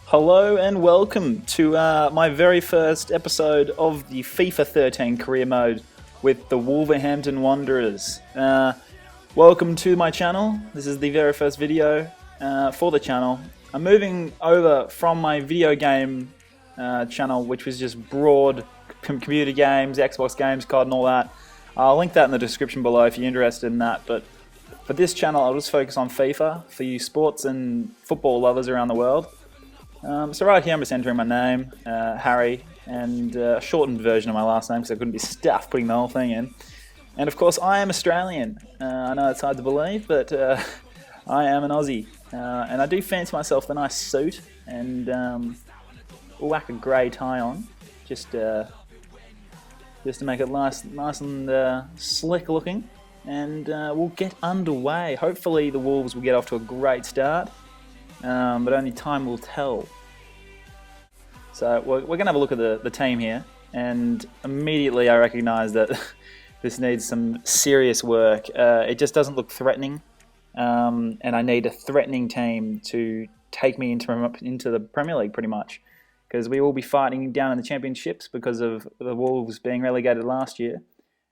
Hello and welcome to my very first episode of the FIFA 13 career mode with the Wolverhampton Wanderers. Welcome to my channel. This is the very first video for the channel. I'm moving over from my video game channel, which was just broad computer games, Xbox games, COD and all that. I'll link that in the description below if you're interested in that. But for this channel, I'll just focus on FIFA for you sports and football lovers around the world. So right here I'm just entering my name, Harry, and a shortened version of my last name because I couldn't be stuffed putting the whole thing in. And of course I am Australian. I know it's hard to believe, but I am an Aussie. And I do fancy myself a nice suit and whack a grey tie on, just to make it nice and slick looking. And we'll get underway. Hopefully the Wolves will get off to a great start. But only time will tell. So we're going to have a look at the team here, and immediately I recognise that this needs some serious work. It just doesn't look threatening, and I need a threatening team to take me into the Premier League pretty much, because we will be fighting down in the championships because of the Wolves being relegated last year,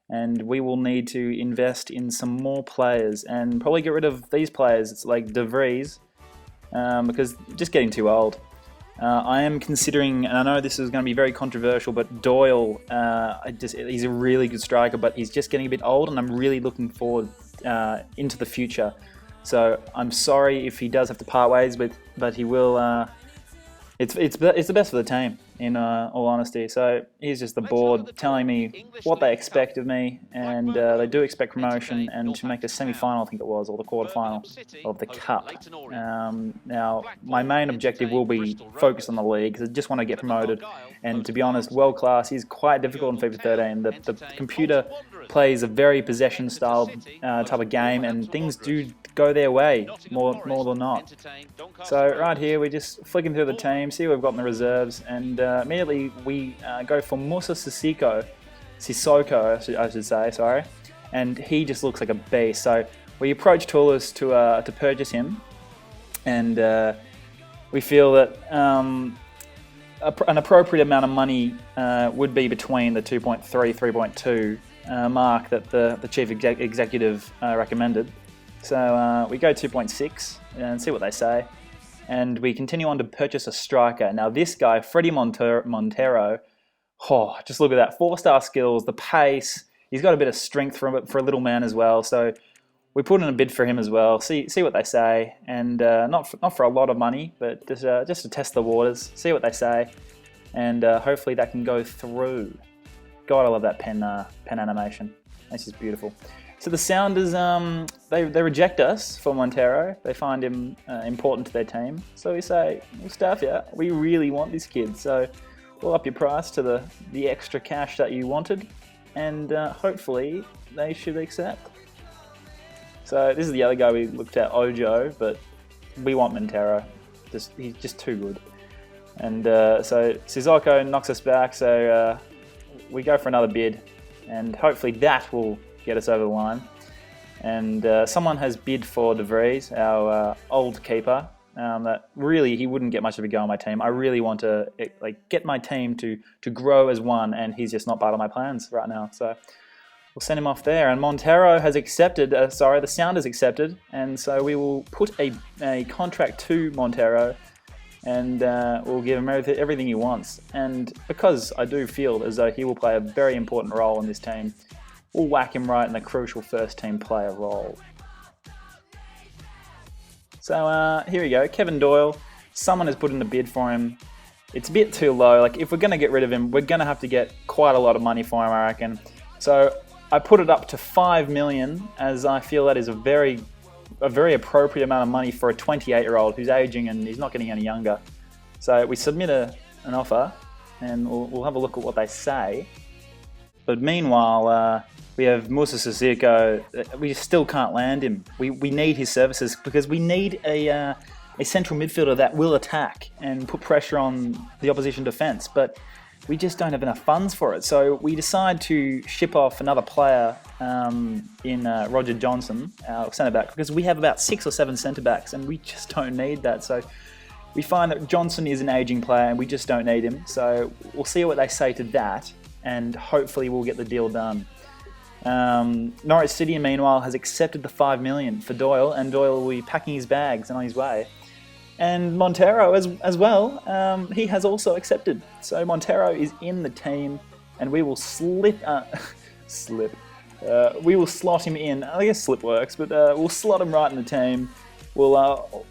and we will need to invest in some more players and probably get rid of these players. It's like De Vries. Because just getting too old. I am considering, and I know this is going to be very controversial, but Doyle, he's a really good striker, but he's just getting a bit old, and I'm really looking forward into the future. So I'm sorry if he does have to part ways, but he will. It's the best for the team, in all honesty. So here's just the board telling me what they expect of me, and they do expect promotion and to make the semi-final, I think it was, or the quarter-final of the Cup. Now, my main objective will be focused on the league, because I just want to get promoted. And to be honest, world class is quite difficult in FIFA 13. The computer plays a very possession-style type of game, and things do go their way more than not. So right here we're just flicking through the team, see what we've got in the reserves, and immediately we go for Musa Sissoko, I should say, sorry, and he just looks like a beast. So we approached Toulouse to purchase him, and we feel that an appropriate amount of money would be between the 2.3, 3.2 mark that the chief executive recommended. So we go 2.6 and see what they say. And we continue on to purchase a striker. Now this guy, Freddie Montero, just look at that. 4-star skills, the pace. He's got a bit of strength for a little man as well. So we put in a bid for him as well. See what they say. And not for a lot of money, but just to test the waters. See what they say. And hopefully that can go through. God, I love that pen animation. That's just beautiful. So the Sounders, they reject us for Montero. They find him important to their team. So we say, well, staff, yeah, we really want this kid. So we'll up your price to the extra cash that you wanted. And hopefully they should accept. So this is the other guy we looked at, Ojo, but we want Montero. He's just too good. And so Sissoko knocks us back. So we go for another bid. And hopefully that will get us over the line. And someone has bid for De Vries, our old keeper. That really, he wouldn't get much of a go on my team. I really want to get my team to grow as one, and he's just not part of my plans right now. So we'll send him off there. And Montero has accepted, the Sounders accepted, and so we will put a contract to Montero, and we'll give him everything he wants. And because I do feel as though he will play a very important role in this team, we'll whack him right in the crucial first-team player role. So here we go, Kevin Doyle. Someone has put in a bid for him. It's a bit too low. Like, if we're going to get rid of him, we're going to have to get quite a lot of money for him, I reckon. So I put it up to 5 million, as I feel that is a very appropriate amount of money for a 28-year-old who's aging and he's not getting any younger. So we submit an offer, and we'll have a look at what they say. But meanwhile, we have Musa Sissoko. We still can't land him. We need his services because we need a central midfielder that will attack and put pressure on the opposition defence. But we just don't have enough funds for it. So we decide to ship off another player in Roger Johnson, our centre-back, because we have about 6 or 7 centre-backs and we just don't need that. So we find that Johnson is an aging player and we just don't need him. So we'll see what they say to that, and hopefully we'll get the deal done. Norwich City, meanwhile, has accepted the $5 million for Doyle, and Doyle will be packing his bags and on his way. And Montero as well, he has also accepted. So Montero is in the team, and we will we will slot him in. I guess slip works, but we'll slot him right in the team. We'll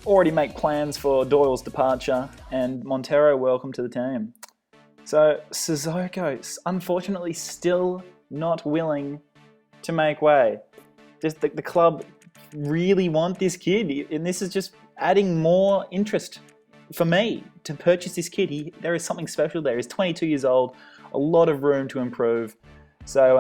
already make plans for Doyle's departure, and Montero, welcome to the team. So Sissoko, unfortunately, still not willing to make way. Just the club really want this kid, and this is just adding more interest for me to purchase this kid. There is something special there. He's 22 years old, a lot of room to improve. So,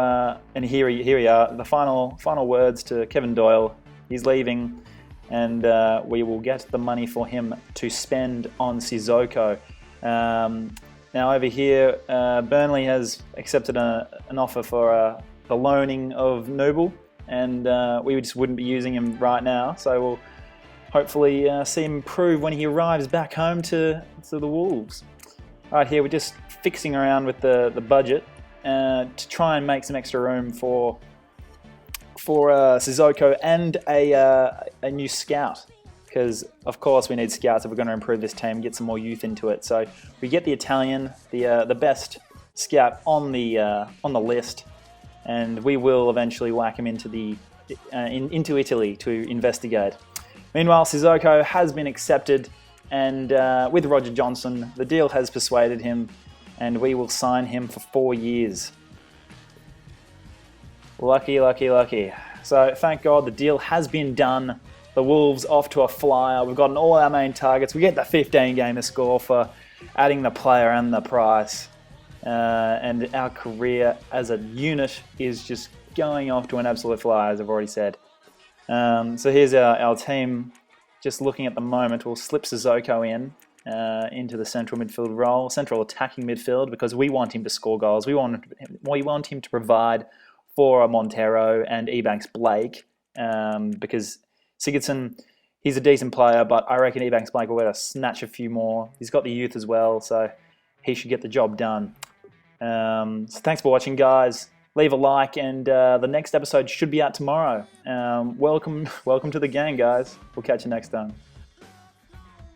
and here we are, the final words to Kevin Doyle. He's leaving, and we will get the money for him to spend on Sissoko. Now over here, Burnley has accepted an offer for the loaning of Noble, and we just wouldn't be using him right now. So we'll hopefully see him improve when he arrives back home to the Wolves. Right here, we're just fixing around with the budget to try and make some extra room for Sissoko and a new scout, because of course we need scouts if we're going to improve this team, get some more youth into it. So we get the Italian, the best scout on the list, and we will eventually whack him into into Italy to investigate. Meanwhile, Sissoko has been accepted, and with Roger Johnson, the deal has persuaded him, and we will sign him for 4 years. Lucky, lucky, lucky. So thank God the deal has been done. The Wolves off to a flyer. We've gotten all our main targets. We get the 15 gamer score for adding the player and the price. And our career as a unit is just going off to an absolute flyer, as I've already said. So here's our team just looking at the moment. We'll slip Sissoko into the central midfield role, central attacking midfield, because we want him to score goals. We want him to provide for Montero and Ebanks Blake, because Sigurdsson, he's a decent player, but I reckon Ebanks Blake will get to snatch a few more. He's got the youth as well, so he should get the job done. So thanks for watching, guys. Leave a like, and the next episode should be out tomorrow. Welcome to the gang, guys. We'll catch you next time.